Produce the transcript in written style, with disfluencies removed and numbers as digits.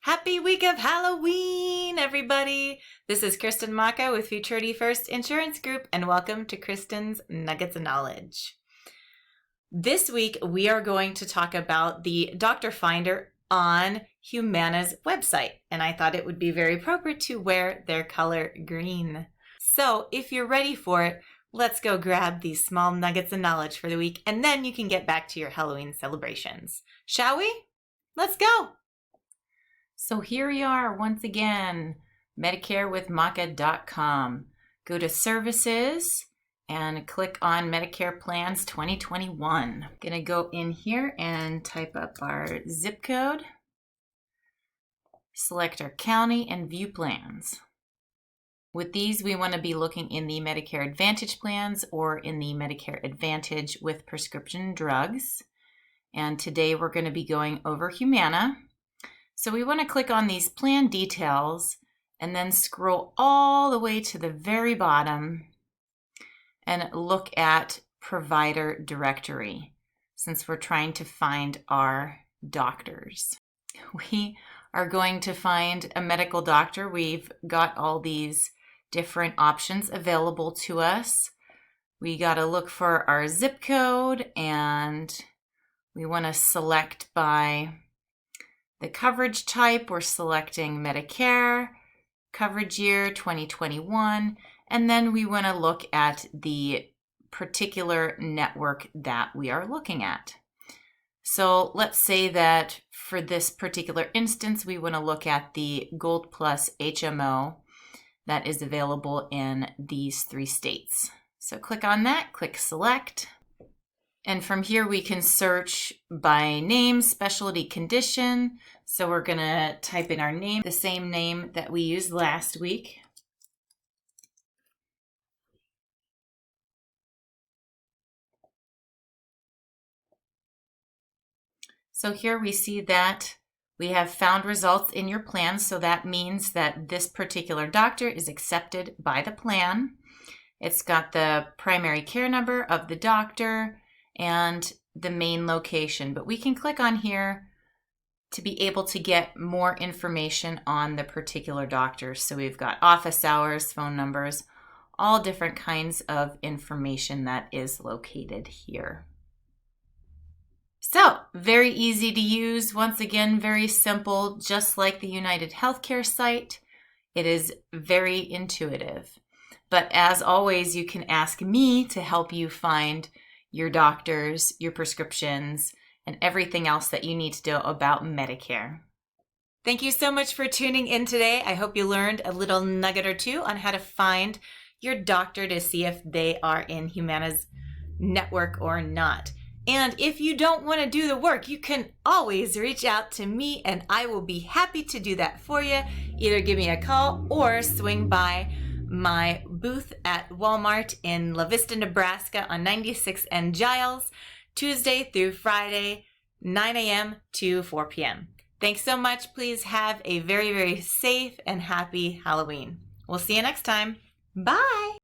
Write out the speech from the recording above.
Happy week of Halloween, everybody! This is Kristen Maka with Futurity First Insurance Group, and welcome to Kristen's Nuggets of Knowledge. This week, we are going to talk about the Doctor Finder on Humana's website, and I thought it would be very appropriate to wear their color green. So, if you're ready for it, let's go grab these small nuggets of knowledge for the week, and then you can get back to your Halloween celebrations. Shall we? Let's go! So here we are once again, medicarewithmacacom. Go to Services and click on Medicare Plans 2021. I'm gonna go in here and type up our zip code, select our county and view plans. With these, we want to be looking in the Medicare Advantage plans or in the Medicare Advantage with prescription drugs. And today we're going to be going over Humana. So we want to click on these plan details and then scroll all the way to the very bottom and look at provider directory since we're trying to find our doctors. We are going to find a medical doctor. We've got all these different options available to us. We got to look for our zip code and we want to select by the coverage type. We're selecting Medicare, coverage year 2021, and then we want to look at the particular network that we are looking at. So let's say that for this particular instance, we want to look at the Gold Plus HMO that is available in these 3 states. So click on that, click select. And from here, we can search by name, specialty, condition. So we're going to type in our name, the same name that we used last week. So here we see that we have found results in your plan. So that means that this particular doctor is accepted by the plan. It's got the primary care number of the doctor and the main location, but we can click on here to be able to get more information on the particular doctor. So we've got office hours, phone numbers, all different kinds of information that is located here. So very easy to use. Once again, very simple, just like the United Healthcare site. It is very intuitive. But as always, you can ask me to help you find your doctors, your prescriptions, and everything else that you need to know about Medicare. Thank you so much for tuning in today. I hope you learned a little nugget or two on how to find your doctor to see if they are in Humana's network or not. And if you don't want to do the work, you can always reach out to me and I will be happy to do that for you. Either give me a call or swing by my booth at Walmart in La Vista, Nebraska on 96 and Giles, Tuesday through Friday, 9 a.m. to 4 p.m. Thanks so much. Please have a very, very safe and happy Halloween. We'll see you next time. Bye.